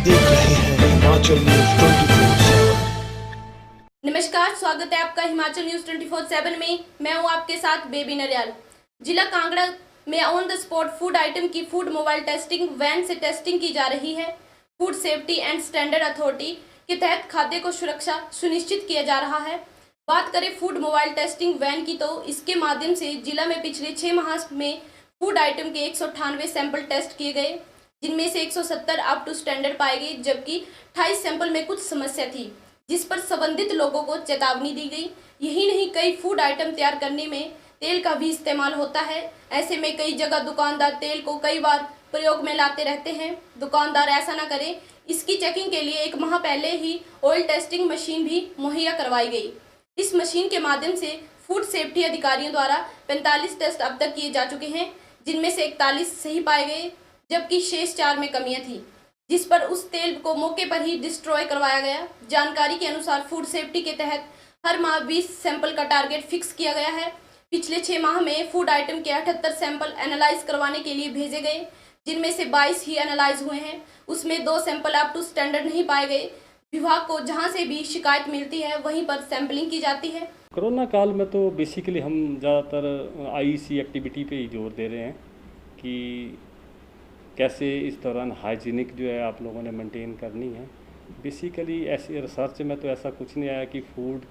देख रहे हैं हिमाचल न्यूज 24/7। नमस्कार, स्वागत है आपका हिमाचल न्यूज 24/7 में। मैं हूं आपके साथ बेबी नरियाल। जिला कांगड़ा में on the spot food item की फूड मोबाइल टेस्टिंग वैन से टेस्टिंग की जा रही है। Food safety and standard authority के तहत खाद्य को सुरक्षा सुनिश्चित किया जा रहा है। बात करें फूड मोबाइल टेस्टिंग वैन की, तो इसके माध्यम से जिला में पिछले 6 माह में फूड आइटम के 198 सैंपल टेस्ट किए गए, जिनमें से 170 अप टू स्टैंडर्ड पाए गए, जबकि 28 सैंपल में कुछ समस्या थी, जिस पर संबंधित लोगों को चेतावनी दी गई। यही नहीं, कई फूड आइटम तैयार करने में तेल का भी इस्तेमाल होता है। ऐसे में कई जगह दुकानदार तेल को कई बार प्रयोग में लाते रहते हैं। दुकानदार ऐसा न करें, इसकी चेकिंग के लिए 1 माह पहले ही ऑयल टेस्टिंग मशीन भी मुहैया करवाई गई। इस मशीन के माध्यम से फूड सेफ्टी अधिकारियों द्वारा 45 टेस्ट अब तक किए जा चुके हैं, जिनमें से 41 सही पाए गए, जबकि शेष 4 में कमियां थी, जिस पर उस तेल को मौके पर ही डिस्ट्रॉय करवाया गया। जानकारी के अनुसार फूड सेफ्टी के तहत हर माह 20 सैंपल का टारगेट फिक्स किया गया है। पिछले 6 माह में फूड आइटम के 78 सैंपल एनालाइज करवाने के लिए भेजे गए, जिनमें से 22 ही एनालाइज हुए हैं। उसमें 2 सैंपल अप टू स्टैंडर्ड नहीं पाए गए। विभाग को जहां से भी शिकायत मिलती है वहीं पर सैंपलिंग की जाती है। कोरोना काल में तो बेसिकली हम ज़्यादातर आईईसी एक्टिविटी पे ही जोर दे रहे हैं कि कैसे इस दौरान हाइजीनिक जो है आप लोगों ने मेंटेन करनी है। बेसिकली ऐसी रिसर्च में तो ऐसा कुछ नहीं आया कि फूड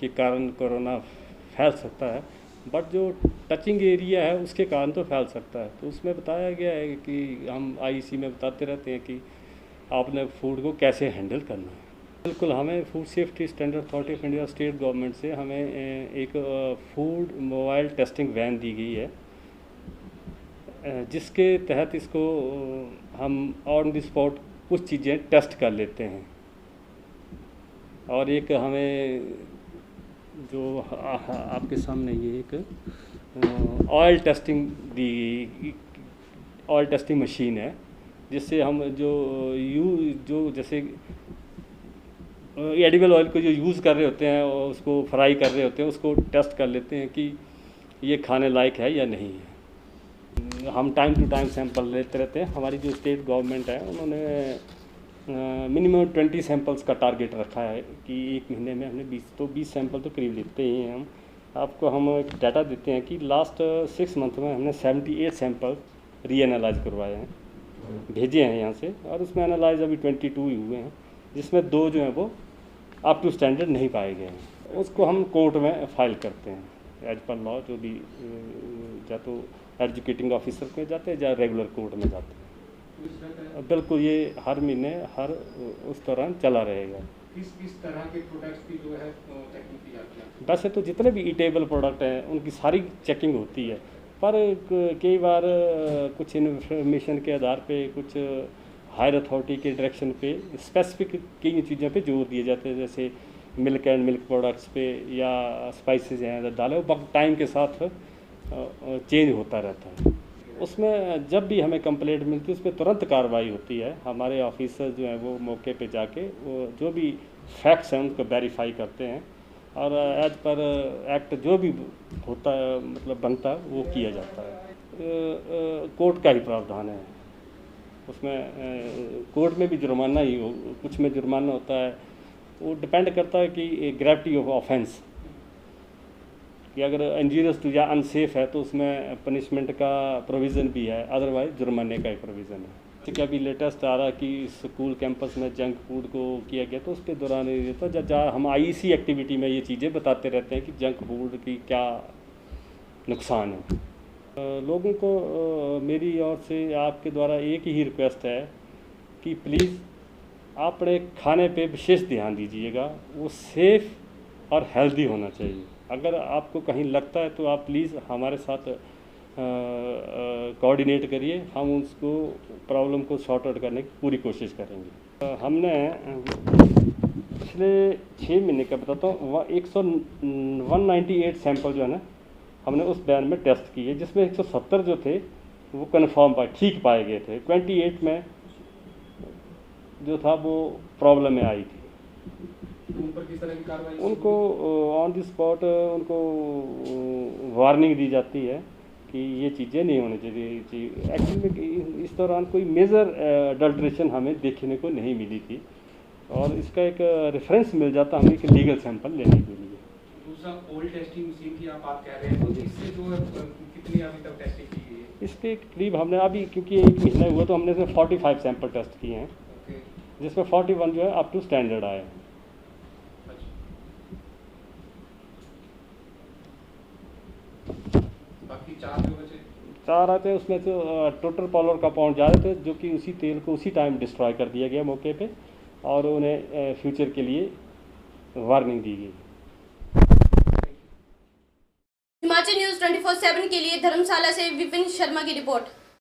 के कारण कोरोना फैल सकता है, बट जो टचिंग एरिया है उसके कारण तो फैल सकता है। तो उसमें बताया गया है कि हम आईईसी में बताते रहते हैं कि आपने फूड को कैसे हैंडल करना है। बिल्कुल, हमें food safety standard authority of India state government से हमें एक फूड मोबाइल टेस्टिंग वैन दी गई है, जिसके तहत इसको हम ऑन द स्पॉट कुछ चीज़ें टेस्ट कर लेते हैं। और एक हमें जो आपके सामने ये एक ऑयल टेस्टिंग मशीन है, जिससे हम जो जैसे एडिबल ऑयल को जो यूज़ कर रहे होते हैं और उसको फ्राई कर रहे होते हैं, उसको टेस्ट कर लेते हैं कि ये खाने लायक है या नहीं है। हम टाइम टू टाइम सैंपल लेते रहते हैं। हमारी जो स्टेट गवर्नमेंट है उन्होंने मिनिमम 20 सैंपल्स का टारगेट रखा है कि एक महीने में हमने 20 सैंपल तो करीब लेते ही हैं। हम आपको हम एक डाटा देते हैं कि लास्ट 6 मंथ में हमने 78 सैंपल री एनालाइज करवाए हैं, भेजे हैं यहाँ से, और उसमें एनालाइज अभी 22 ही हुए हैं, जिसमें 2 जो हैं वो अप टू स्टैंडर्ड नहीं पाए गए हैं। उसको हम कोर्ट में फाइल करते हैं एज पर लॉ, जो भी या तो एजुकेटिंग ऑफिसर में जाते हैं या रेगुलर कोर्ट में जाते हैं। बिल्कुल, ये हर महीने हर उस दौरान चला रहेगा। किस तरह के प्रोडक्ट्स की जो है चेकिंग की जाती है? वैसे तो जितने भी ईटेबल प्रोडक्ट हैं उनकी सारी चेकिंग होती है, पर कई बार कुछ इन्फॉर्मेशन के आधार पे, कुछ हायर अथॉरिटी के डायरेक्शन पे स्पेसिफिक कई चीज़ों पे जोर दिए जाते हैं, जैसे मिल्क एंड मिल्क प्रोडक्ट्स पे या स्पाइसेस हैं, दालें, वो वक्त टाइम के साथ चेंज होता रहता है। उसमें जब भी हमें कंप्लेंट मिलती है उस पर तुरंत कार्रवाई होती है। हमारे ऑफिसर जो हैं वो मौके पे जाके वो जो भी फैक्ट्स हैं उनको वेरीफाई करते हैं, और एज पर एक्ट जो भी होता है, मतलब बनता है, वो किया जाता है। कोर्ट का ही प्रावधान है उसमें। कोर्ट में भी जुर्माना ही हो, कुछ में जुर्माना होता है। वो डिपेंड करता है कि ग्रेविटी ऑफ ऑफेंस, कि अगर इंजीरियस या अनसेफ है तो उसमें पनिशमेंट का प्रोविज़न भी है, अदरवाइज जुर्माने का ही प्रोविज़न है। ठीक है, अभी लेटेस्ट आ रहा कि स्कूल कैंपस में जंक फूड को किया गया, तो उसके दौरान ये तो जहाँ हम आईईसी एक्टिविटी में ये चीज़ें बताते रहते हैं कि जंक फूड की क्या नुकसान है। लोगों को मेरी ओर से आपके द्वारा एक ही रिक्वेस्ट है कि प्लीज़ आप अपने खाने पे विशेष ध्यान दीजिएगा, वो सेफ़ और हेल्दी होना चाहिए। अगर आपको कहीं लगता है तो आप प्लीज़ हमारे साथ कोऑर्डिनेट करिए, हम उसको प्रॉब्लम को सॉर्ट आउट करने की पूरी कोशिश करेंगे। हमने पिछले 6 महीने का बताता हूँ, 198 सैंपल जो है ना, हमने उस बैन में टेस्ट किए, जिसमें 170 जो थे वो कन्फर्म ठीक पाए गए थे। 28 में जो था वो प्रॉब्लम में आई थी। उन पर किस तरह की कार्रवाई? उनको ऑन द स्पॉट उनको वार्निंग दी जाती है कि ये चीज़ें नहीं होनी चाहिए। एक्चुअली में इस दौरान कोई मेजर अडल्ट्रेशन हमें देखने को नहीं मिली थी और इसका एक रेफरेंस मिल जाता हमें एक लीगल सैंपल लेने के लिए। दूसरा ओल्ड टेस्टिंग मशीन की आप बात कर रहे हैं, तो इससे जो है कितनी अभी तक टेस्टिंग की गई है? इसके करीब हमने अभी, क्योंकि 1 महीना हुआ तो हमने इसमें 45 सैंपल टेस्ट किए हैं, ओके। जिसमें 41 जो है अप टू स्टैंडर्ड आए। बाकी 4 जो बचे 4 आते हैं, उसमें तो टोटल पॉलर का पाउंड जा रहे थे, जो कि उसी तेल को उसी टाइम डिस्ट्रॉय कर दिया गया मौके पे और उन्हें फ्यूचर के लिए वार्निंग दी गई। हिमाचल न्यूज़ 24/7 के लिए धर्मशाला से विपिन शर्मा की रिपोर्ट।